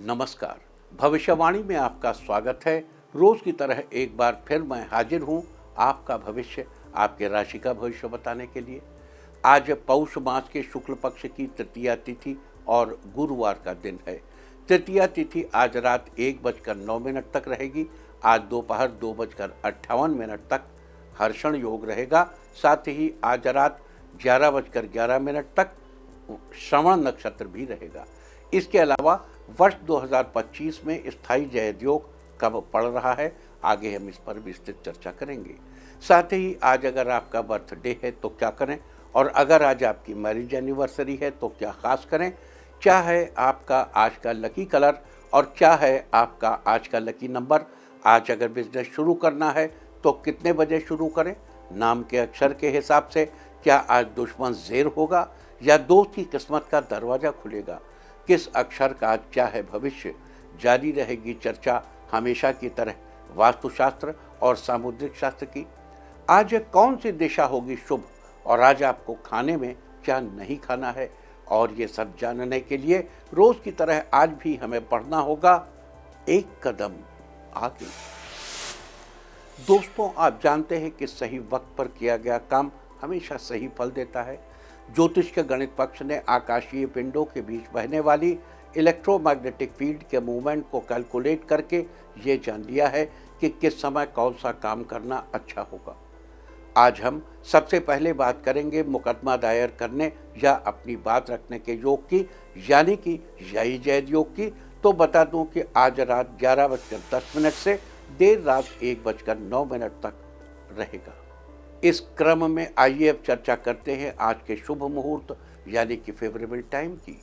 नमस्कार। भविष्यवाणी में आपका स्वागत है। रोज की तरह एक बार फिर मैं हाजिर हूं आपका भविष्य, आपके राशि का भविष्य बताने के लिए। आज पौष मास के शुक्ल पक्ष की तृतीया तिथि और गुरुवार का दिन है। तृतीया तिथि आज रात 1:09 तक रहेगी। आज दोपहर 2:58 तक हर्षण योग रहेगा। साथ ही आज रात 11:11 तक श्रवण नक्षत्र भी रहेगा। इसके अलावा वर्ष 2025 में स्थायी जयद योग कब पड़ रहा है, आगे हम इस पर विस्तृत चर्चा करेंगे। साथ ही आज अगर आपका बर्थडे है तो क्या करें, और अगर आज आपकी मैरिज एनिवर्सरी है तो क्या खास करें, क्या है आपका आज का लकी कलर और क्या है आपका आज का लकी नंबर। आज अगर बिजनेस शुरू करना है तो कितने बजे शुरू करें, नाम के अक्षर के हिसाब से क्या आज दुश्मन ज़ेर होगा या दोस्त की किस्मत का दरवाज़ा खुलेगा, किस अक्षर का आज क्या है भविष्य। जारी रहेगी चर्चा हमेशा की तरह वास्तुशास्त्र और सामुद्रिक शास्त्र की। आज कौन सी दिशा होगी शुभ और आज आपको खाने में क्या नहीं खाना है, और ये सब जानने के लिए रोज की तरह आज भी हमें बढ़ना होगा एक कदम आगे। दोस्तों, आप जानते हैं कि सही वक्त पर किया गया काम हमेशा सही फल देता है। ज्योतिष के गणित पक्ष ने आकाशीय पिंडों के बीच बहने वाली इलेक्ट्रोमैग्नेटिक फील्ड के मूवमेंट को कैलकुलेट करके ये जान लिया है कि किस समय कौन सा काम करना अच्छा होगा। आज हम सबसे पहले बात करेंगे मुकदमा दायर करने या अपनी बात रखने के योग की, यानी कि यही जयद योग की। तो बता दूं कि आज रात 11:10 से देर रात 1:09 तक रहेगा। इस क्रम में आइए अब चर्चा करते हैं आज के शुभ मुहूर्त यानी कि फेवरेबल टाइम की।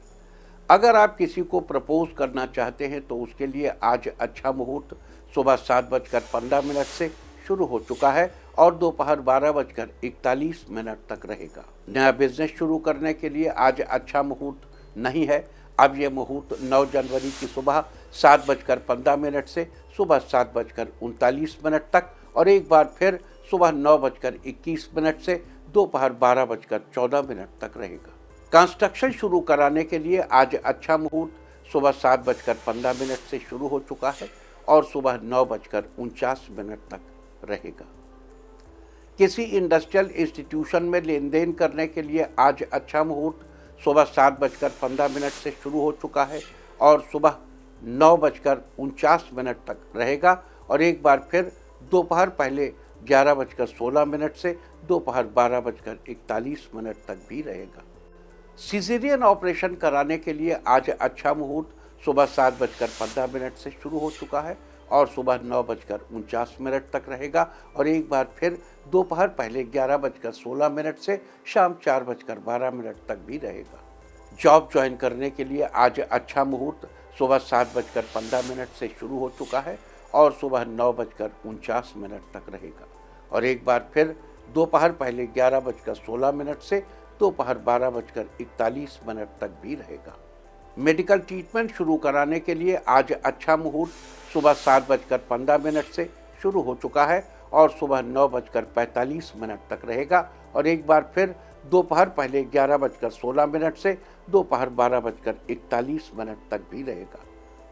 अगर आप किसी को प्रपोज करना चाहते हैं तो उसके लिए आज अच्छा मुहूर्त सुबह 7:15 से शुरू हो चुका है और दोपहर 12:41 तक रहेगा। नया बिजनेस शुरू करने के लिए आज अच्छा मुहूर्त नहीं है। अब यह मुहूर्त 9 जनवरी की सुबह 7:15 से सुबह 7:39 तक और एक बार फिर सुबह 9:21 से दोपहर 12:14 तक रहेगा। कंस्ट्रक्शन शुरू कराने के लिए आज अच्छा मुहूर्त सुबह 7:15 से शुरू हो चुका है और सुबह 9:49 तक रहेगा। किसी इंडस्ट्रियल इंस्टीट्यूशन में लेन देन करने के लिए आज अच्छा मुहूर्त सुबह 7:15 से शुरू हो चुका है और सुबह 9:49 तक रहेगा और एक बार फिर दोपहर पहले 11:16 से दोपहर 12:41 तक भी रहेगा। सिजेरियन ऑपरेशन कराने के लिए आज अच्छा मुहूर्त सुबह 7:15 से शुरू हो चुका है और सुबह 9:49 तक रहेगा और एक बार फिर दोपहर पहले 11:16 से शाम 4:12 तक भी रहेगा। जॉब ज्वाइन करने के लिए आज अच्छा मुहूर्त सुबह 7:15 से शुरू हो चुका है और सुबह 9:49 तक रहेगा और एक बार फिर दोपहर पहले 11:16 से दोपहर 12:41 तक भी रहेगा। मेडिकल ट्रीटमेंट शुरू कराने के लिए आज अच्छा मुहूर्त सुबह 7:15 से शुरू हो चुका है और सुबह 9:45 तक रहेगा और एक बार फिर दोपहर पहले 11:16 से दोपहर 12:41 तक भी रहेगा।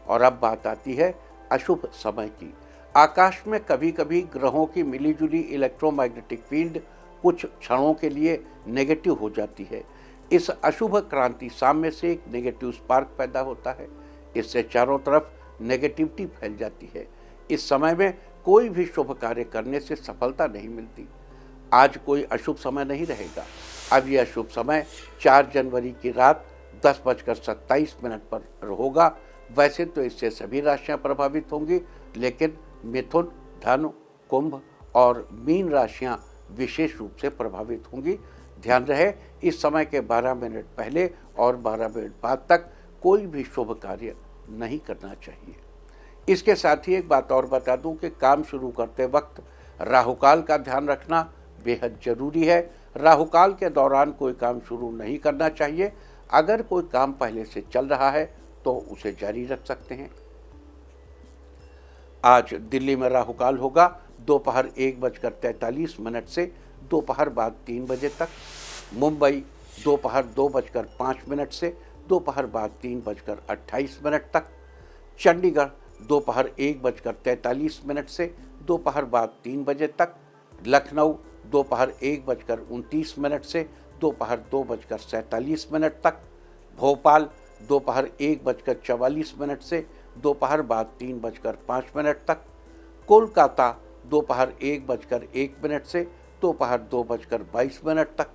और अब बात आती है अशुभ समय की। आकाश में कभी कभी ग्रहों की मिलीजुली इलेक्ट्रोमैग्नेटिक फील्ड कुछ क्षणों के लिए नेगेटिव हो जाती है। इस अशुभ क्रांति साम्य से एक नेगेटिव स्पार्क पैदा होता है। इससे चारों तरफ नेगेटिविटी फैल जाती है। इस समय में कोई भी शुभ कार्य करने से सफलता नहीं मिलती। आज कोई अशुभ समय नहीं रहेगा। अब यह शुभ समय 4 जनवरी की रात 10:27 पर होगा। वैसे तो इससे सभी राशियां प्रभावित होंगी, लेकिन मिथुन, धनु, कुंभ और मीन राशियां विशेष रूप से प्रभावित होंगी। ध्यान रहे, इस समय के 12 मिनट पहले और 12 मिनट बाद तक कोई भी शुभ कार्य नहीं करना चाहिए। इसके साथ ही एक बात और बता दूं कि काम शुरू करते वक्त राहुकाल का ध्यान रखना बेहद जरूरी है। राहुकाल के दौरान कोई काम शुरू नहीं करना चाहिए। अगर कोई काम पहले से चल रहा है तो उसे जारी रख सकते हैं। आज दिल्ली में राहुकाल होगा दोपहर 1:43 से दोपहर बाद 3 बजे तक। मुंबई दोपहर 2:05 से दोपहर बाद 3:28 तक। चंडीगढ़ दोपहर 1:43 से दोपहर बाद 3 बजे तक, लखनऊ दोपहर 1:29 से दोपहर 2:47 तक, भोपाल दोपहर 1:44 से दोपहर बाद 3:05 तक, कोलकाता दोपहर 1:01 से दोपहर 2:22 तक,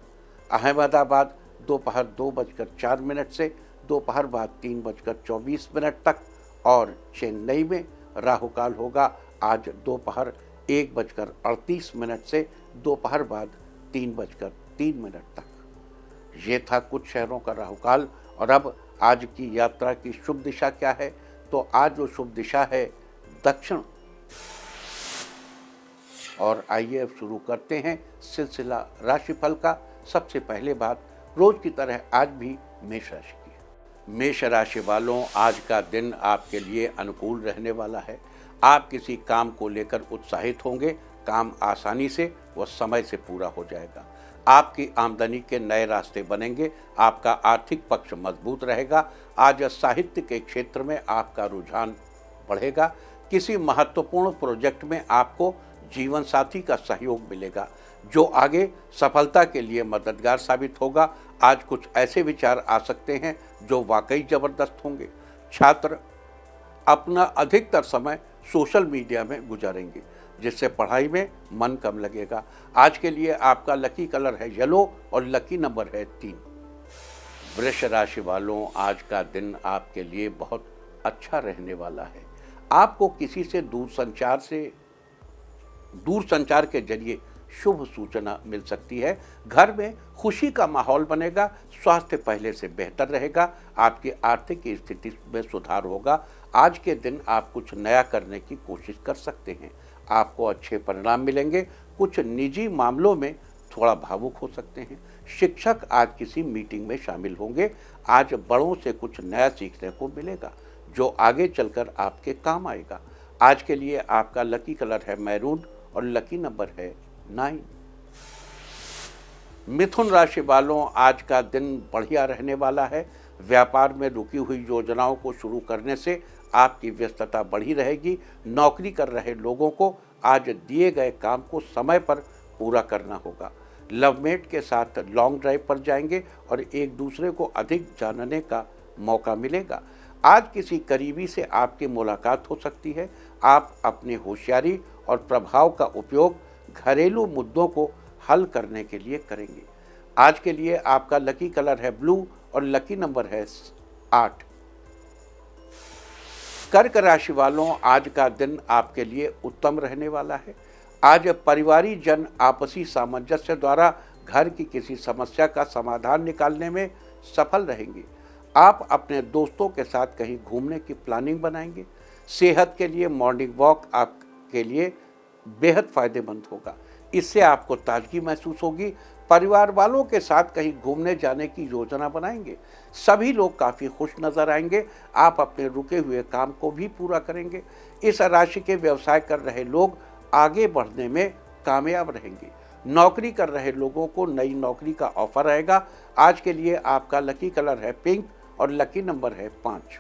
अहमदाबाद दोपहर 2:04 से दोपहर बाद 3:24 तक और चेन्नई में राहु काल होगा आज दोपहर 1:38 से दोपहर बाद 3:03 तक। ये था कुछ शहरों का राहु काल। और अब आज की यात्रा की शुभ दिशा क्या है? तो आज जो शुभ दिशा है दक्षिण। और आइए अब शुरू करते हैं सिलसिला राशिफल का। सबसे पहले बात रोज की तरह आज भी मेष राशि की है। मेष राशि वालों, आज का दिन आपके लिए अनुकूल रहने वाला है। आप किसी काम को लेकर उत्साहित होंगे। काम आसानी से व समय से पूरा हो जाएगा। आपकी आमदनी के नए रास्ते बनेंगे। आपका आर्थिक पक्ष मजबूत रहेगा। आज साहित्य के क्षेत्र में आपका रुझान बढ़ेगा। किसी महत्वपूर्ण प्रोजेक्ट में आपको जीवन साथी का सहयोग मिलेगा जो आगे सफलता के लिए मददगार साबित होगा। आज कुछ ऐसे विचार आ सकते हैं जो वाकई जबरदस्त होंगे। छात्र अपना अधिकतर समय सोशल मीडिया में गुजारेंगे जिससे पढ़ाई में मन कम लगेगा। आज के लिए आपका लकी कलर है येलो और लकी नंबर है 3। वृष राशि वालों, आज का दिन आपके लिए बहुत अच्छा रहने वाला है। आपको किसी से दूर संचार के जरिए शुभ सूचना मिल सकती है। घर में खुशी का माहौल बनेगा। स्वास्थ्य पहले से बेहतर रहेगा। आपकी आर्थिक स्थिति में सुधार होगा। आज के दिन आप कुछ नया करने की कोशिश कर सकते हैं। आपको अच्छे परिणाम मिलेंगे। कुछ निजी मामलों में थोड़ा भावुक हो सकते हैं। शिक्षक आज किसी मीटिंग में शामिल होंगे। आज बड़ों से कुछ नया सीखने को मिलेगा जो आगे चलकर आपके काम आएगा। आज के लिए आपका लकी कलर है मैरून और लकी नंबर है 9। मिथुन राशि वालों, आज का दिन बढ़िया रहने वाला है। व्यापार में रुकी हुई योजनाओं को शुरू करने से आपकी व्यस्तता बढ़ी रहेगी। नौकरी कर रहे लोगों को आज दिए गए काम को समय पर पूरा करना होगा। लवमेट के साथ लॉन्ग ड्राइव पर जाएंगे और एक दूसरे को अधिक जानने का मौका मिलेगा। आज किसी करीबी से आपकी मुलाकात हो सकती है। आप अपनी होशियारी और प्रभाव का उपयोग घरेलू मुद्दों को हल करने के लिए करेंगे। आज के लिए आपका लकी कलर है ब्लू और लकी नंबर है 8। कर्क राशि वालों, आज का दिन आपके लिए उत्तम रहने वाला है। आज परिवारिक जन आपसी सामंजस्य द्वारा घर की किसी समस्या का समाधान निकालने में सफल रहेंगे। आप अपने दोस्तों के साथ कहीं घूमने की प्लानिंग बनाएंगे। सेहत के लिए मॉर्निंग वॉक आपके लिए बेहद फायदेमंद होगा। इससे आपको ताजगी महसूस होगी। परिवार वालों के साथ कहीं घूमने जाने की योजना बनाएंगे। सभी लोग काफ़ी खुश नजर आएंगे। आप अपने रुके हुए काम को भी पूरा करेंगे। इस राशि के व्यवसाय कर रहे लोग आगे बढ़ने में कामयाब रहेंगे। नौकरी कर रहे लोगों को नई नौकरी का ऑफर आएगा। आज के लिए आपका लकी कलर है पिंक और लकी नंबर है 5।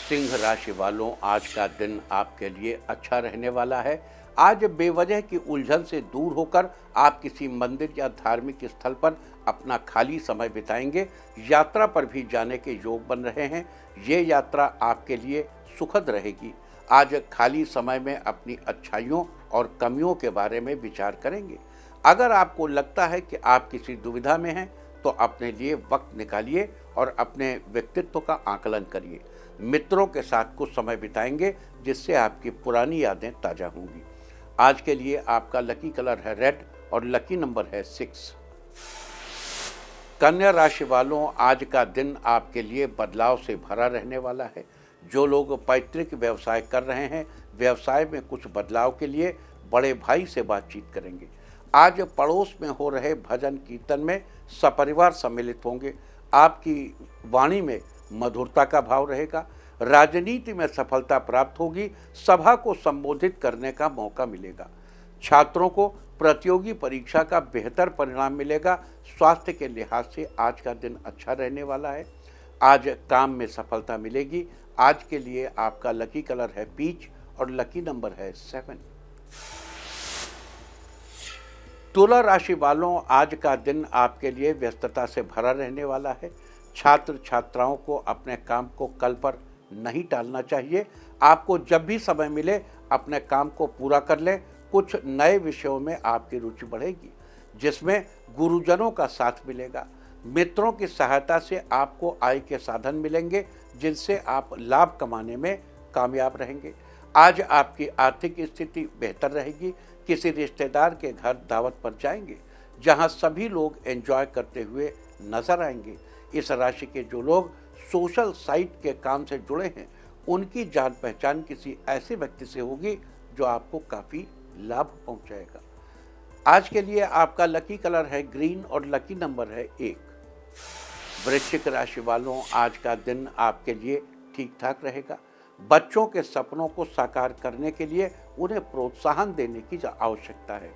सिंह राशि वालों, आज का दिन आपके लिए अच्छा रहने वाला है। आज बेवजह की उलझन से दूर होकर आप किसी मंदिर या धार्मिक स्थल पर अपना खाली समय बिताएंगे। यात्रा पर भी जाने के योग बन रहे हैं। ये यात्रा आपके लिए सुखद रहेगी। आज खाली समय में अपनी अच्छाइयों और कमियों के बारे में विचार करेंगे। अगर आपको लगता है कि आप किसी दुविधा में हैं तो अपने लिए वक्त निकालिए और अपने व्यक्तित्व का आकलन करिए। मित्रों के साथ कुछ समय बिताएंगे जिससे आपकी पुरानी यादें ताज़ा होंगी। आज के लिए आपका लकी कलर है रेड और लकी नंबर है 6। कन्या राशि वालों, आज का दिन आपके लिए बदलाव से भरा रहने वाला है। जो लोग पैतृक व्यवसाय कर रहे हैं, व्यवसाय में कुछ बदलाव के लिए बड़े भाई से बातचीत करेंगे। आज पड़ोस में हो रहे भजन कीर्तन में सपरिवार सम्मिलित होंगे। आपकी वाणी में मधुरता का भाव रहेगा। राजनीति में सफलता प्राप्त होगी। सभा को संबोधित करने का मौका मिलेगा। छात्रों को प्रतियोगी परीक्षा का बेहतर परिणाम मिलेगा। स्वास्थ्य के लिहाज से आज का दिन अच्छा रहने वाला है। आज काम में सफलता मिलेगी। आज के लिए आपका लकी कलर है पीच और लकी नंबर है 7। तुला राशि वालों, आज का दिन आपके लिए व्यस्तता से भरा रहने वाला है। छात्र छात्राओं को अपने काम को कल पर नहीं टालना चाहिए। आपको जब भी समय मिले अपने काम को पूरा कर लें। कुछ नए विषयों में आपकी रुचि बढ़ेगी, जिसमें गुरुजनों का साथ मिलेगा। मित्रों की सहायता से आपको आय के साधन मिलेंगे, जिनसे आप लाभ कमाने में कामयाब रहेंगे। आज आपकी आर्थिक स्थिति बेहतर रहेगी। किसी रिश्तेदार के घर दावत पर जाएंगे, जहां सभी लोग एंजॉय करते हुए नजर आएंगे। इस राशि के जो लोग सोशल साइट के काम से जुड़े हैं, उनकी जान पहचान किसी ऐसे व्यक्ति से होगी जो आपको काफ़ी लाभ पहुंचाएगा। आज के लिए आपका लकी कलर है ग्रीन और लकी नंबर है 1। वृश्चिक राशि वालों, आज का दिन आपके लिए ठीक ठाक रहेगा। बच्चों के सपनों को साकार करने के लिए उन्हें प्रोत्साहन देने की आवश्यकता है।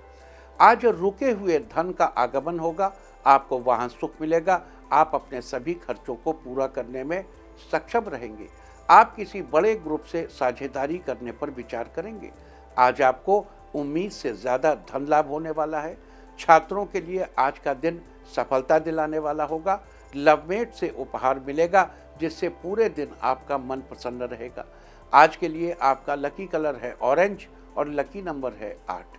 आज रुके हुए धन का आगमन होगा। आपको वाहन सुख मिलेगा। आप अपने सभी खर्चों को पूरा करने में सक्षम रहेंगे। आप किसी बड़े ग्रुप से साझेदारी करने पर विचार करेंगे। आज आपको उम्मीद से ज़्यादा धन लाभ होने वाला है। छात्रों के लिए आज का दिन सफलता दिलाने वाला होगा। लवमेट से उपहार मिलेगा, जिससे पूरे दिन आपका मन प्रसन्न रहेगा। आज के लिए आपका लकी कलर है ऑरेंज और लकी नंबर है 8।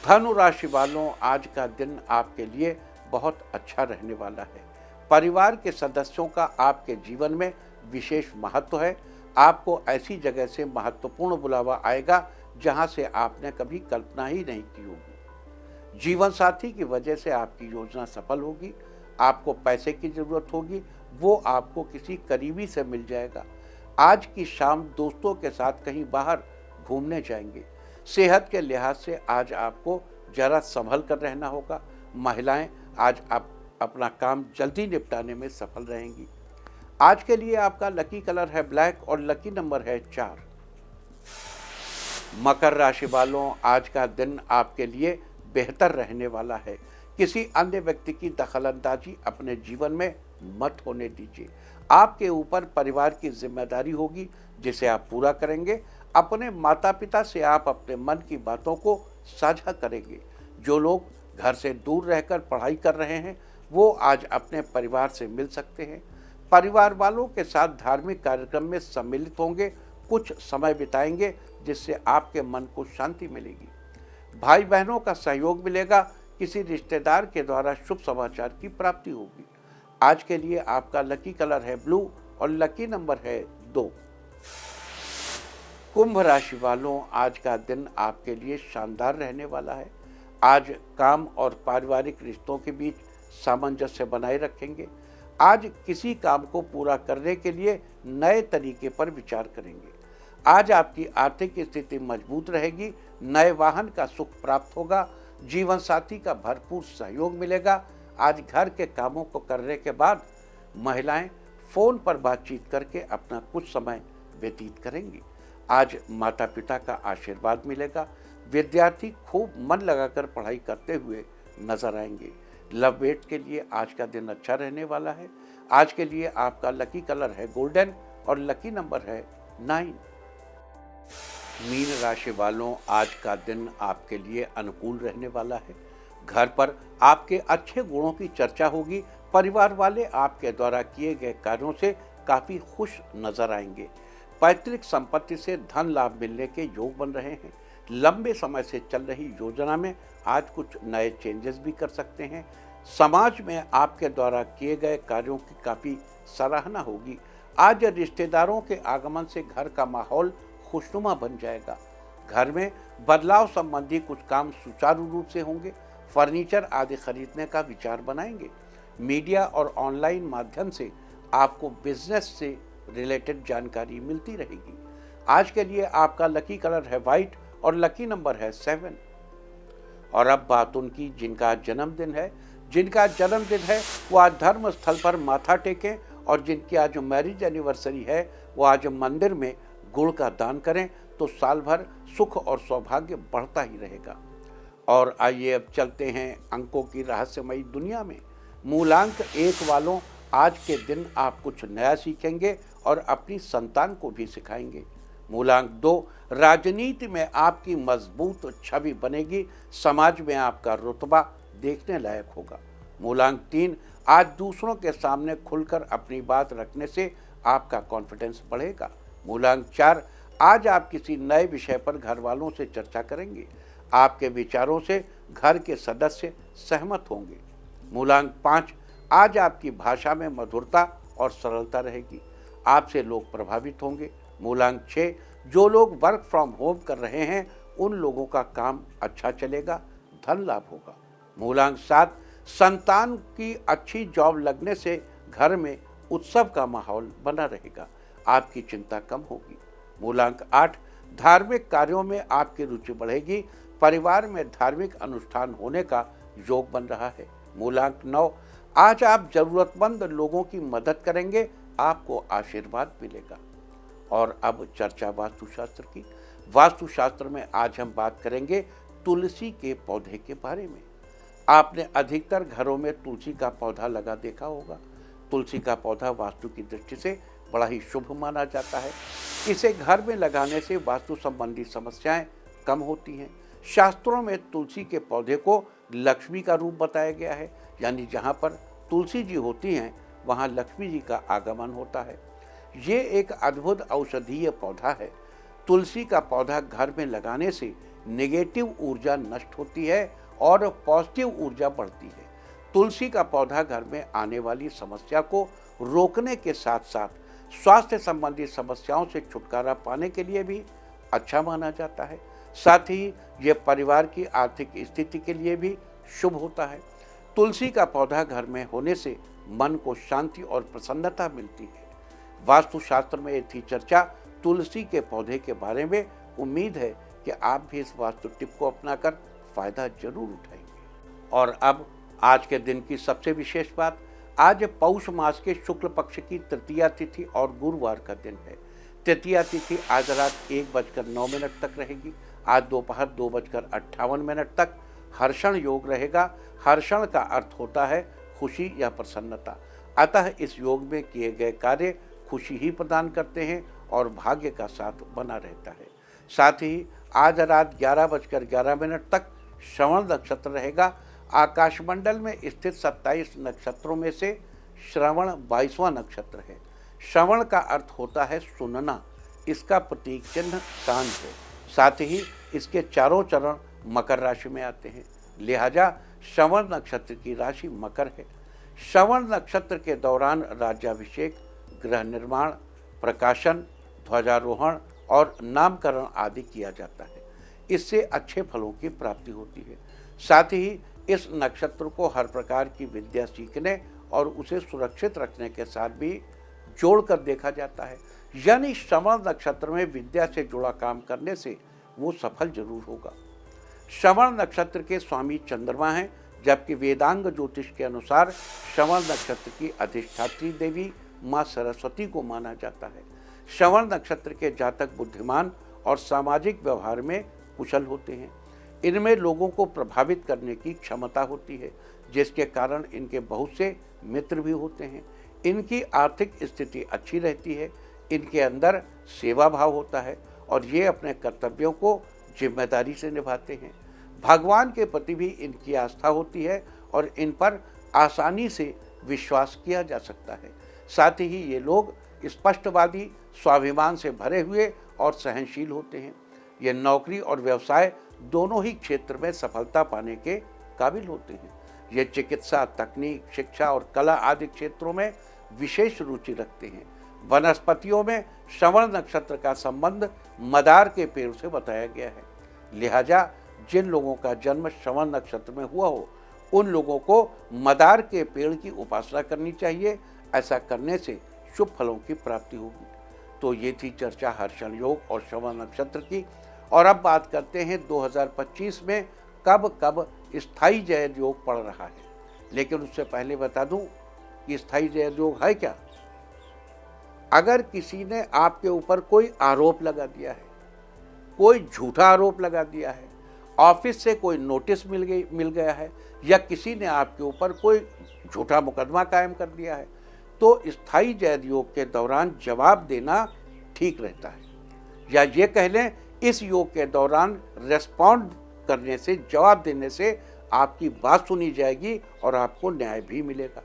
धनु राशि वालों, आज का दिन आपके लिए बहुत अच्छा रहने वाला है। परिवार के सदस्यों का आपके जीवन में विशेष महत्व है। आपको ऐसी जगह से महत्वपूर्ण बुलावा आएगा जहां से आपने कभी कल्पना ही नहीं की होगी। जीवन साथी की वजह से आपकी योजना सफल होगी। आपको पैसे की जरूरत होगी, वो आपको किसी करीबी से मिल जाएगा। आज की शाम दोस्तों के साथ कहीं बाहर घूमने जाएंगे। सेहत के लिहाज से आज आपको जरा संभल कर रहना होगा। महिलाएं आज आप अपना काम जल्दी निपटाने में सफल रहेंगी। आज के लिए आपका लकी कलर है ब्लैक और लकी नंबर है 4। मकर राशि वालों, आज का दिन आपके लिए बेहतर रहने वाला है। किसी अन्य व्यक्ति की दखलंदाजी अपने जीवन में मत होने दीजिए। आपके ऊपर परिवार की जिम्मेदारी होगी, जिसे आप पूरा करेंगे। अपने माता पिता से आप अपने मन की बातों को साझा करेंगे। जो लोग घर से दूर रहकर पढ़ाई कर रहे हैं, वो आज अपने परिवार से मिल सकते हैं। परिवार वालों के साथ धार्मिक कार्यक्रम में सम्मिलित होंगे। कुछ समय बिताएंगे, जिससे आपके मन को शांति मिलेगी। भाई बहनों का सहयोग मिलेगा। किसी रिश्तेदार के द्वारा शुभ समाचार की प्राप्ति होगी। आज के लिए आपका लकी कलर है ब्लू और लकी नंबर है 2। कुंभ राशि वालों, आज का दिन आपके लिए शानदार रहने वाला है। आज काम और पारिवारिक रिश्तों के बीच सामंजस्य बनाए रखेंगे। आज किसी काम को पूरा करने के लिए नए तरीके पर विचार करेंगे। आज आपकी आर्थिक स्थिति मजबूत रहेगी। नए वाहन का सुख प्राप्त होगा। जीवन साथी का भरपूर सहयोग मिलेगा। आज घर के कामों को करने के बाद महिलाएं फोन पर बातचीत करके अपना कुछ समय व्यतीत करेंगी। आज माता पिता का आशीर्वाद मिलेगा। विद्यार्थी खूब मन लगाकर पढ़ाई करते हुए नजर आएंगे। लव मेट के लिए आज का दिन अच्छा रहने वाला है। आज के लिए आपका लकी कलर है गोल्डन और लकी नंबर है 9। मीन राशि वालों, आज का दिन आपके लिए अनुकूल रहने वाला है। घर पर आपके अच्छे गुणों की चर्चा होगी। परिवार वाले आपके द्वारा किए गए कार्यों से काफ़ी खुश नजर आएंगे। पैतृक संपत्ति से धन लाभ मिलने के योग बन रहे हैं। लंबे समय से चल रही योजना में आज कुछ नए चेंजेस भी कर सकते हैं। समाज में आपके द्वारा किए गए कार्यों की काफ़ी सराहना होगी। आज रिश्तेदारों के आगमन से घर का माहौल खुशनुमा बन जाएगा। घर में बदलाव संबंधी कुछ काम सुचारू रूप से होंगे। फर्नीचर आदि खरीदने का विचार बनाएंगे। मीडिया और ऑनलाइन माध्यम से आपको बिजनेस से रिलेटेड जानकारी मिलती रहेगी। आज के लिए आपका लकी कलर है वाइट और लकी नंबर है 7। और अब बात उनकी जिनका जन्मदिन है। जिनका जन्मदिन है वो आज धर्म स्थल पर माथा टेकें, और जिनकी आज मैरिज एनिवर्सरी है वो आज मंदिर में गुड़ का दान करें, तो साल भर सुख और सौभाग्य बढ़ता ही रहेगा। और आइए अब चलते हैं अंकों की रहस्यमयी दुनिया में। मूलांक 1 वालों आज के दिन आप कुछ नया सीखेंगे और अपनी संतान को भी सिखाएंगे। मूलांक 2, राजनीति में आपकी मजबूत छवि बनेगी, समाज में आपका रुतबा देखने लायक होगा। मूलांक 3, आज दूसरों के सामने खुलकर अपनी बात रखने से आपका कॉन्फिडेंस बढ़ेगा। मूलांक 4, आज आप किसी नए विषय पर घर वालों से चर्चा करेंगे, आपके विचारों से घर के सदस्य सहमत होंगे। मूलांक 5, आज आपकी भाषा में मधुरता और सरलता रहेगी, आपसे लोग प्रभावित होंगे। मूलांक 6, जो लोग वर्क फ्रॉम होम कर रहे हैं उन लोगों का काम अच्छा चलेगा, धन लाभ होगा। मूलांक 7, संतान की अच्छी जॉब लगने से घर में उत्सव का माहौल बना रहेगा, आपकी चिंता कम होगी। मूलांक 8, धार्मिक कार्यों में आपकी रुचि बढ़ेगी, परिवार में धार्मिक अनुष्ठान होने का योग बन रहा है। मूलांक 9, आज आप जरूरतमंद लोगों की मदद करेंगे, आपको आशीर्वाद मिलेगा। और अब चर्चा वास्तुशास्त्र की। वास्तुशास्त्र में आज हम बात करेंगे तुलसी के पौधे के बारे में। आपने अधिकतर घरों में तुलसी का पौधा लगा देखा होगा। तुलसी का पौधा वास्तु की दृष्टि से बड़ा ही शुभ माना जाता है। इसे घर में लगाने से वास्तु संबंधी समस्याएं कम होती हैं। शास्त्रों में तुलसी के पौधे को लक्ष्मी का रूप बताया गया है, यानी जहाँ पर तुलसी जी होती हैं वहाँ लक्ष्मी जी का आगमन होता है। ये एक अद्भुत औषधीय पौधा है। तुलसी का पौधा घर में लगाने से नेगेटिव ऊर्जा नष्ट होती है और पॉजिटिव ऊर्जा बढ़ती है। तुलसी का पौधा घर में आने वाली समस्या को रोकने के साथ साथ स्वास्थ्य संबंधी समस्याओं से छुटकारा पाने के लिए भी अच्छा माना जाता है। साथ ही ये परिवार की आर्थिक स्थिति के लिए भी शुभ होता है। तुलसी का पौधा घर में होने से मन को शांति और प्रसन्नता मिलती है। वास्तुशास्त्र में थी चर्चा तुलसी के पौधे के बारे में। उम्मीद है कि आप भी इस वास्तु टिप को अपनाकर फायदा जरूर उठाएंगे। और अब आज के दिन की सबसे विशेष बात, आज पौष मास के शुक्ल पक्ष की तृतीया तिथि और गुरुवार का दिन है। तृतीया तिथि आज रात 1:09 तक रहेगी। आज दोपहर 2:58 तक हर्षण योग रहेगा। हर्षण का अर्थ होता है खुशी या प्रसन्नता, अतः इस योग में किए गए कार्य खुशी ही प्रदान करते हैं और भाग्य का साथ बना रहता है। साथ ही आज रात 11:11 तक श्रवण नक्षत्र रहेगा। आकाशमंडल में स्थित 27 नक्षत्रों में से श्रवण 22वां नक्षत्र है। श्रवण का अर्थ होता है सुनना, इसका प्रतीक चिन्ह कान है। साथ ही इसके चारों चरण मकर राशि में आते हैं, लिहाजा श्रवण नक्षत्र की राशि मकर है। श्रवण नक्षत्र के दौरान राज्याभिषेक, गृह निर्माण, प्रकाशन, ध्वजारोहण और नामकरण आदि किया जाता है। इससे अच्छे फलों की प्राप्ति होती है। साथ ही इस नक्षत्र को हर प्रकार की विद्या सीखने और उसे सुरक्षित रखने के साथ भी जोड़कर देखा जाता है, यानी श्रवण नक्षत्र में विद्या से जुड़ा काम करने से वो सफल जरूर होगा। श्रवण नक्षत्र के स्वामी चंद्रमा हैं, जबकि वेदांग ज्योतिष के अनुसार श्रवण नक्षत्र की अधिष्ठात्री देवी माँ सरस्वती को माना जाता है। श्रवण नक्षत्र के जातक बुद्धिमान और सामाजिक व्यवहार में कुशल होते हैं। इनमें लोगों को प्रभावित करने की क्षमता होती है, जिसके कारण इनके बहुत से मित्र भी होते हैं। इनकी आर्थिक स्थिति अच्छी रहती है। इनके अंदर सेवा भाव होता है और ये अपने कर्तव्यों को जिम्मेदारी से निभाते हैं। भगवान के प्रति भी इनकी आस्था होती है और इन पर आसानी से विश्वास किया जा सकता है। साथ ही ये लोग स्पष्टवादी, स्वाभिमान से भरे हुए और सहनशील होते हैं। ये नौकरी और व्यवसाय दोनों ही क्षेत्र में सफलता पाने के काबिल होते हैं। ये चिकित्सा, तकनीक, शिक्षा और कला आदि क्षेत्रों में विशेष रुचि रखते हैं। वनस्पतियों में श्रवण नक्षत्र का संबंध मदार के पेड़ से बताया गया है, लिहाजा जिन लोगों का जन्म श्रवण नक्षत्र में हुआ हो उन लोगों को मदार के पेड़ की उपासना करनी चाहिए। ऐसा करने से शुभ फलों की प्राप्ति होगी। तो ये थी चर्चा हर्षण योग और श्रवण नक्षत्र की। और अब बात करते हैं 2025 में कब कब स्थायी जय योग पड़ रहा है। लेकिन उससे पहले बता दूं कि स्थायी जय योग है क्या। अगर किसी ने आपके ऊपर कोई आरोप लगा दिया है, कोई झूठा आरोप लगा दिया है, ऑफिस से कोई नोटिस मिल गया है, या किसी ने आपके ऊपर कोई झूठा मुकदमा कायम कर दिया है, तो स्थायी जैद योग के दौरान जवाब देना ठीक रहता है, या ये कह लें इस योग के दौरान रेस्पॉन्ड करने से, जवाब देने से आपकी बात सुनी जाएगी और आपको न्याय भी मिलेगा।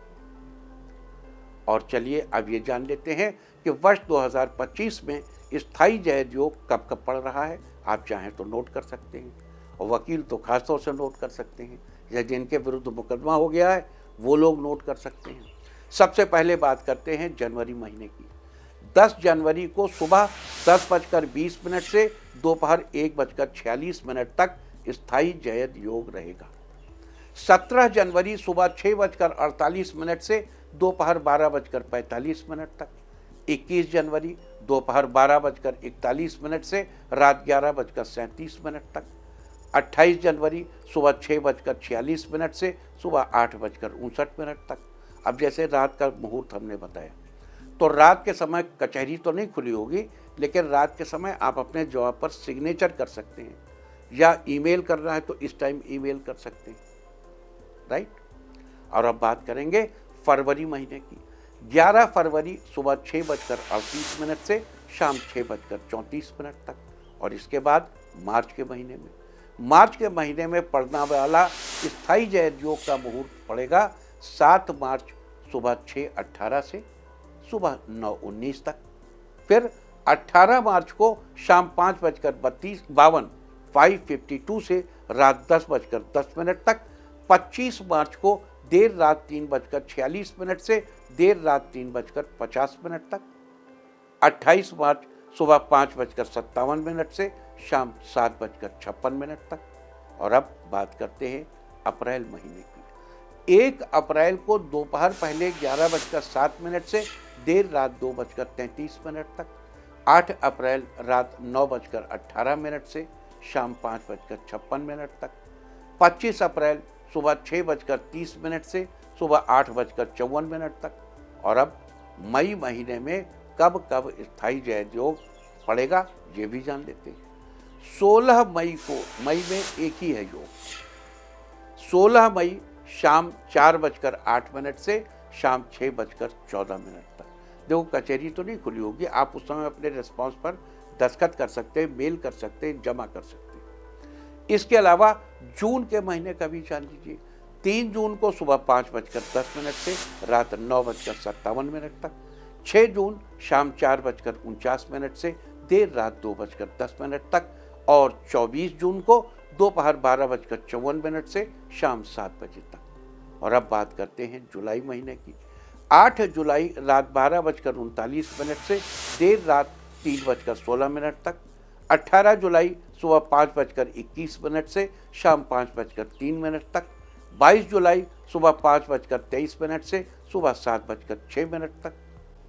और चलिए अब ये जान लेते हैं कि वर्ष 2025 में स्थायी जैद योग कब कब पड़ रहा है। आप चाहें तो नोट कर सकते हैं, और वकील तो खास तौर से नोट कर सकते हैं, या जिनके विरुद्ध मुकदमा हो गया है वो लोग नोट कर सकते हैं। सबसे पहले बात करते हैं जनवरी महीने की। 10 जनवरी को सुबह 10:20 से दोपहर 1:46 तक स्थायी जैद योग रहेगा। 17 जनवरी सुबह 6:48 से दोपहर 12:45 तक। 21 जनवरी दोपहर 12:41 से रात 11:37 तक। 28 जनवरी सुबह 6:46 से सुबह 8:59 तक। अब जैसे रात का मुहूर्त हमने बताया, तो रात के समय कचहरी तो नहीं खुली होगी, लेकिन रात के समय आप अपने जवाब पर सिग्नेचर कर सकते हैं, या ईमेल करना है तो इस टाइम ईमेल कर सकते हैं, राइट। और अब बात करेंगे फरवरी महीने की। 11 फरवरी सुबह 6:38 से शाम 6:34 तक। और इसके बाद मार्च के महीने में पड़ने वाला स्थायी जैद योग का मुहूर्त पड़ेगा 7 मार्च सुबह 6:18 से सुबह 9:19 तक। फिर 18 मार्च को शाम 5:52 से रात 10:10 तक। 25 मार्च को देर रात 3:46 से देर रात 3:50 तक। 28 मार्च सुबह 5:57 से शाम 7:56 तक। और अब बात करते हैं अप्रैल महीने की। 1 अप्रैल को दोपहर पहले 11:07 से देर रात 2:33 तक। 8 अप्रैल रात 9:18 से शाम 5:56 तक। 25 अप्रैल सुबह 6:30 से सुबह 8:54 तक। और अब मई महीने में कब कब स्थायी जैद योग पड़ेगा ये भी जान लेते हैं। 16 मई को, मई में एक ही है योग, 16 मई शाम 4:08 से शाम 6:14 तक। देखो कचहरी तो नहीं खुली होगी, आप उस समय अपने रिस्पॉन्स पर दस्तखत कर सकते हैं, मेल कर सकते हैं, जमा कर सकते हैं। इसके अलावा जून के महीने का भी जान लीजिए। 3 जून को सुबह 5:10 से रात 9:57 तक। 6 जून शाम 4:49 से देर रात 2:10 तक। और 24 जून को दोपहर 12:54 से शाम 7 बजे तक। और अब बात करते हैं जुलाई महीने की। 8 जुलाई रात 12:39 से देर रात 3:16 तक। 18 जुलाई सुबह 5:21 से शाम 5:03 तक। 22 जुलाई सुबह 5:23 से सुबह 7:06 तक।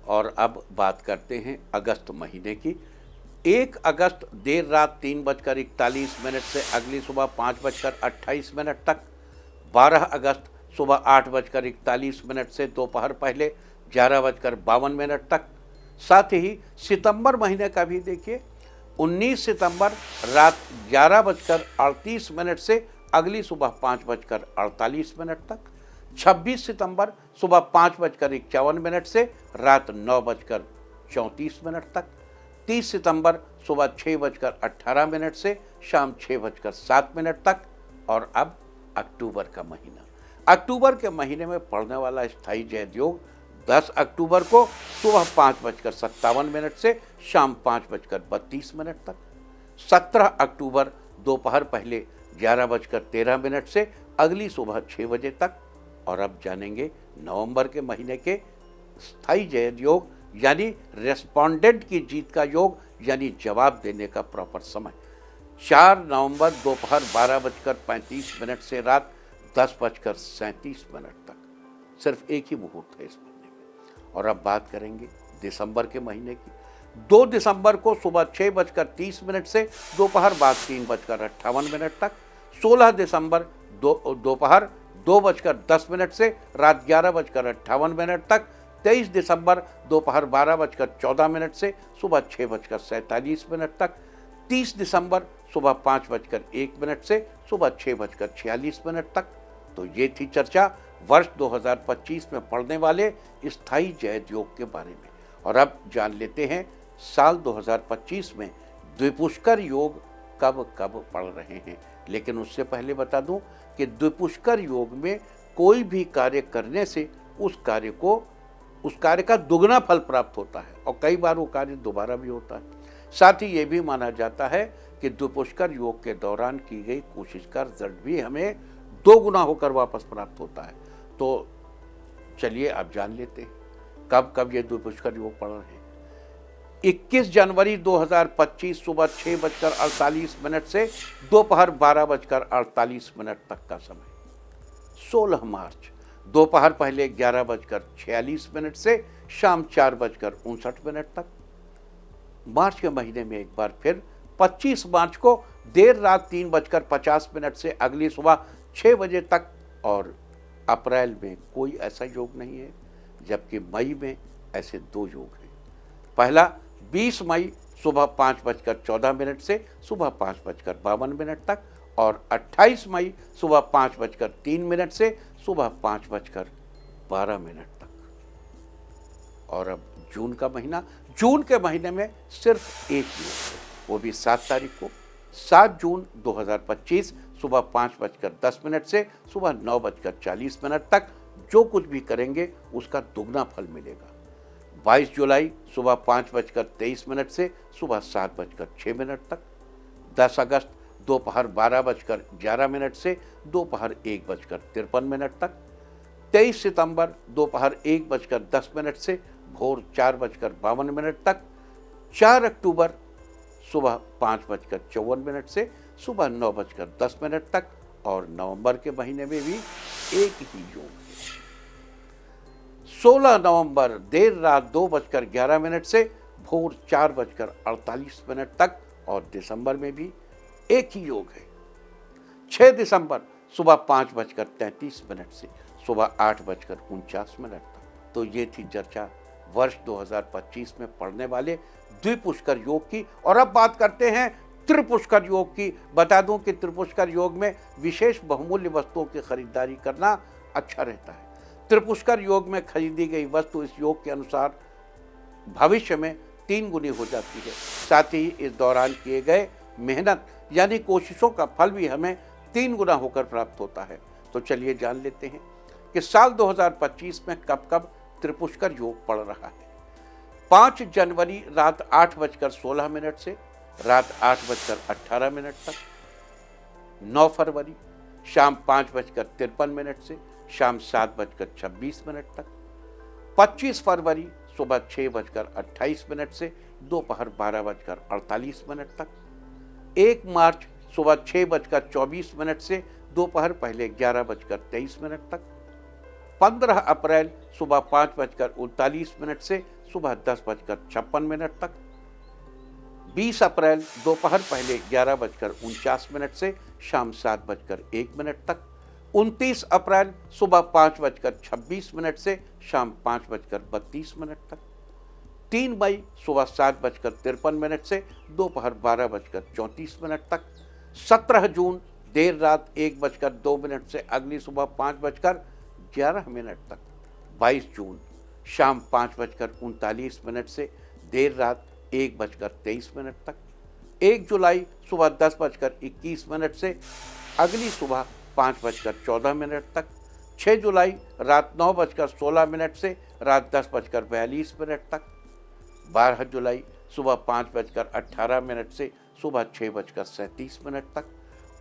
और अब बात करते हैं अगस्त महीने की। 1 अगस्त देर रात 3:41 से अगली सुबह 5:28 तक। 12 अगस्त सुबह 8:41 से दोपहर पहले 11:52 तक। साथ ही सितंबर महीने का भी देखिए। 19 सितंबर रात 11:38 से अगली सुबह 5:48 तक। 26 सितंबर सुबह 5:51 से रात 9:34 तक। 30 सितंबर सुबह 6:18 से शाम 6:07 तक। और अब अक्टूबर का महीना। अक्टूबर के महीने में पड़ने वाला स्थायी जैद योग 10 अक्टूबर को सुबह 5:57 से शाम 5:32 तक। 17 अक्टूबर दोपहर पहले 11:13 से अगली सुबह 6 बजे तक। और अब जानेंगे नवंबर के महीने के स्थायी जैद योग, यानी रेस्पोंडेंट की जीत का योग, यानी जवाब देने का प्रॉपर समय। 4 नवंबर दोपहर 12:35 से रात 10:37 तक। सिर्फ एक ही मुहूर्त है इस महीने में। और अब बात करेंगे दिसंबर के महीने की। 2 दिसंबर को सुबह 6:30 से दोपहर बाद 3:58 तक। 16 दिसंबर दोपहर 2:10 से रात 11:58 तक। 23 दिसंबर दोपहर 12:14 से सुबह 6:47 तक। 30 दिसंबर सुबह 5:01 से सुबह 6:46 तक। तो ये थी चर्चा वर्ष 2025 में पड़ने वाले स्थायी जयद योग के बारे में। और अब जान लेते हैं साल 2025 में द्विपुष्कर योग कब कब पड़ रहे हैं। लेकिन उससे पहले बता दूं कि द्विपुष्कर योग में कोई भी कार्य करने से उस कार्य का दुगना फल प्राप्त होता है और कई बार वो कार्य दोबारा भी होता है। साथ ही ये भी माना जाता है कि द्विपुष्कर योग के दौरान की गई कोशिश का रिजल्ट भी हमें 2 गुना होकर वापस प्राप्त होता है। तो चलिए अब जान लेते हैं कब कब ये द्विपुष्कर योग पड़ रहे हैं। 21 जनवरी 2025 सुबह 6:48 से दोपहर 12:48 तक का समय। 16 मार्च दोपहर पहले 11:46 से शाम 4:59 तक। मार्च के महीने में एक बार फिर 25 मार्च को देर रात 3:50 से अगली सुबह 6 बजे तक। और अप्रैल में कोई ऐसा योग नहीं है, जबकि मई में ऐसे 2 योग हैं। पहला 20 मई सुबह 5:14 से सुबह 5:52 तक और 28 मई सुबह 5:03 से सुबह 5:12 तक। और अब जून का महीना, जून के महीने में सिर्फ एक योग है, वो भी 7 तारीख को 7 जून 2025 सुबह 5:10 से सुबह 9:40 तक। जो कुछ भी करेंगे उसका दुगना फल मिलेगा। 22 जुलाई सुबह 5:23 से सुबह 7:06 तक। 10 अगस्त दोपहर 12:11 से दोपहर 1:53 तक। 23 सितंबर दोपहर 1:10 से भोर 4:52 तक। 4 अक्टूबर सुबह 5:54 से सुबह 9:10 तक। और नवंबर के महीने में भी एक ही योग है। 16 नवंबर देर रात 2:11 से भोर 4:48 तक। और दिसंबर में भी एक ही योग है। 6 दिसंबर सुबह 5:33 से सुबह 8:49 तक। तो ये थी चर्चा वर्ष 2025 में पड़ने वाले द्विपुष्कर योग की। और अब बात करते हैं त्रिपुष्कर योग की। बता दूं कि त्रिपुष्कर योग में विशेष बहुमूल्य वस्तुओं की खरीदारी करना अच्छा रहता है। त्रिपुष्कर योग में खरीदी गई वस्तु इस योग के अनुसार भविष्य में 3 गुनी हो जाती है। साथ ही इस दौरान किए गए मेहनत यानी कोशिशों का फल भी हमें 3 गुना होकर प्राप्त होता है। तो चलिए जान लेते हैं कि साल 2025 में कब कब त्रिपुष्कर योग पड़ रहा है। 5 जनवरी रात 8:16 से रात 8:18 तक। 9 फरवरी शाम 5:53 से शाम 7:26 तक। 25 फरवरी सुबह 6:28 से दोपहर 12:48 तक। 1 मार्च सुबह 6:24 से दोपहर पहले 11:23 तक। 15 अप्रैल सुबह 5:39 से सुबह 10:56 तक। 20 अप्रैल दोपहर पहले 11:49 से शाम 7:01 तक। 29 अप्रैल सुबह 5:26 से शाम 5:32 तक। 3 मई सुबह 7:53 से दोपहर 12:34 तक। 17 जून देर रात 1:02 से अगली सुबह 5:11 तक। 22 जून शाम 5:39 से देर रात 1:23 तक। 1 जुलाई सुबह 10:21 से अगली सुबह 5:14 तक। 6 जुलाई रात 9:16 से रात 10:42 तक। 12 जुलाई सुबह 5:18 से सुबह 6:37 तक।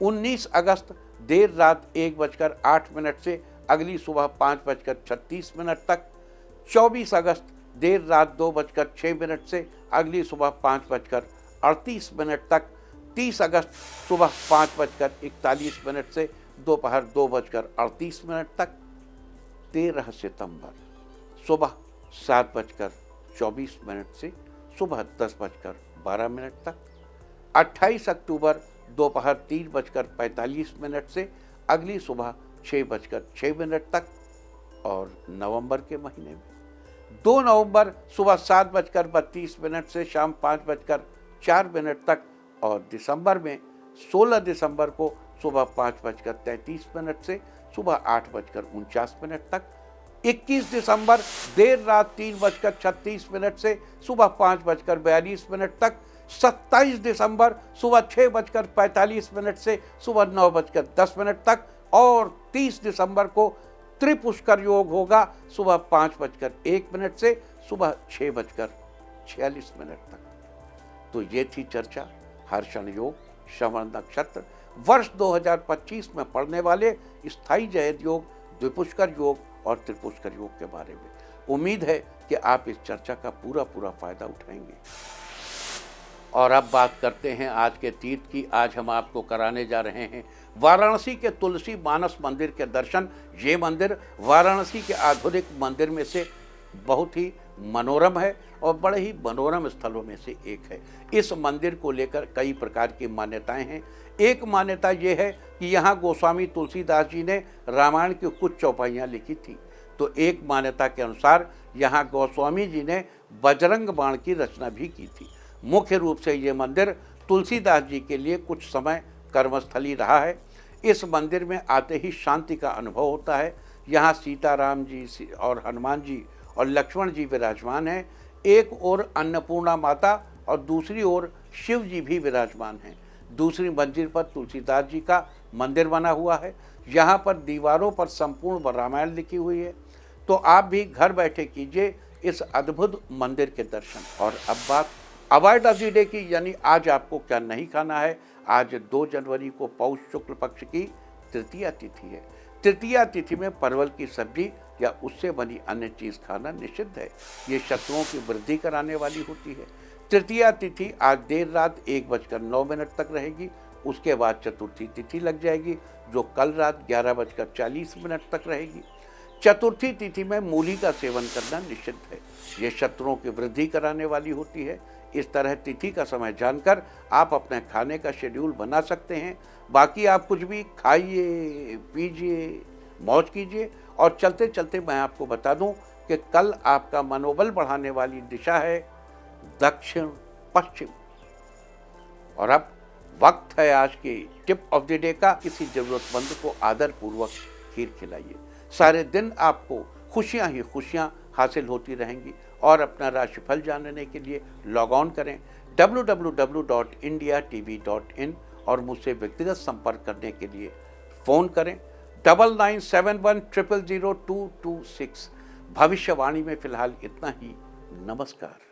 19 अगस्त देर रात 1:08 से अगली सुबह 5:36 तक। 24 अगस्त देर रात 2:06 से अगली सुबह 5:38 तक। 30 अगस्त सुबह 5:41 से दोपहर 2:38 तक। 13 सितंबर सुबह 7:24 से सुबह 10:12 तक। 28 अक्टूबर दोपहर 3:45 से अगली सुबह 6:06 तक। और नवंबर के महीने में 2 नवंबर सुबह 7:32 से शाम 5:04 तक। और दिसंबर में 16 दिसंबर को सुबह 5:33 से सुबह 8:49 तक। 21 दिसंबर देर रात 3:36 से सुबह 5:42 तक। 27 दिसंबर सुबह 6:45 से सुबह 9:10 तक। और 30 दिसंबर को त्रिपुष्कर योग होगा सुबह 5:01 से सुबह 6:46 तक। तो ये थी चर्चा हर्षण योग, श्रवण नक्षत्र, वर्ष 2025 में पड़ने वाले स्थायी जयद योग, द्विपुष्कर योग और त्रिपुष्कर योग के बारे में। उम्मीद है कि आप इस चर्चा का पूरा फायदा उठाएंगे। और अब बात करते हैं आज के तीर्थ की। आज हम आपको कराने जा रहे हैं वाराणसी के तुलसी मानस मंदिर के दर्शन। ये मंदिर वाराणसी के आधुनिक मंदिर में से बहुत ही मनोरम है और बड़े ही मनोरम स्थलों में से एक है। इस मंदिर को लेकर कई प्रकार की मान्यताएं हैं। एक मान्यता ये है कि यहाँ गोस्वामी तुलसीदास जी ने रामायण की कुछ चौपाइयाँ लिखी थी। तो एक मान्यता के अनुसार यहाँ गोस्वामी जी ने बजरंग बाण की रचना भी की थी। मुख्य रूप से ये मंदिर तुलसीदास जी के लिए कुछ समय कर्मस्थली रहा है। इस मंदिर में आते ही शांति का अनुभव होता है। यहाँ सीताराम जी और हनुमान जी और लक्ष्मण जी विराजमान हैं। एक ओर अन्नपूर्णा माता और दूसरी ओर शिव जी भी विराजमान हैं। दूसरी मंजिल पर तुलसीदास जी का मंदिर बना हुआ है। यहाँ पर दीवारों पर संपूर्ण रामायण लिखी हुई है। तो आप भी घर बैठे कीजिए इस अद्भुत मंदिर के दर्शन। और अब बात अवॉइड ऑफ द डे की, यानी आज आपको क्या नहीं खाना है। आज 2 जनवरी को पौष शुक्ल पक्ष की तृतीया तिथि है। तृतीया तिथि में परवल की सब्जी या उससे बनी अन्य चीज़ खाना निषिद्ध है। ये शत्रुओं की वृद्धि कराने वाली होती है। तृतीया तिथि आज देर रात 1:09 तक रहेगी। उसके बाद चतुर्थी तिथि लग जाएगी जो कल रात 11:40 तक रहेगी। चतुर्थी तिथि में मूली का सेवन करना निषिद्ध है। ये शत्रुओं की वृद्धि कराने वाली होती है। इस तरह तिथि का समय जानकर आप अपने खाने का शेड्यूल बना सकते हैं। बाकी आप कुछ भी खाइए, पीजिए, मौज कीजिए। और चलते चलते मैं आपको बता दूं कि कल आपका मनोबल बढ़ाने वाली दिशा है दक्षिण पश्चिम। और अब वक्त है आज की टिप ऑफ द डे का। किसी जरूरतमंद को आदर पूर्वक खीर खिलाइए। सारे दिन आपको खुशियां ही खुशियां हासिल होती रहेंगी। और अपना राशिफल जानने के लिए लॉग ऑन करें www.indiatv.in और मुझसे व्यक्तिगत संपर्क करने के लिए फ़ोन करें 9971000226। भविष्यवाणी में फिलहाल इतना ही। नमस्कार।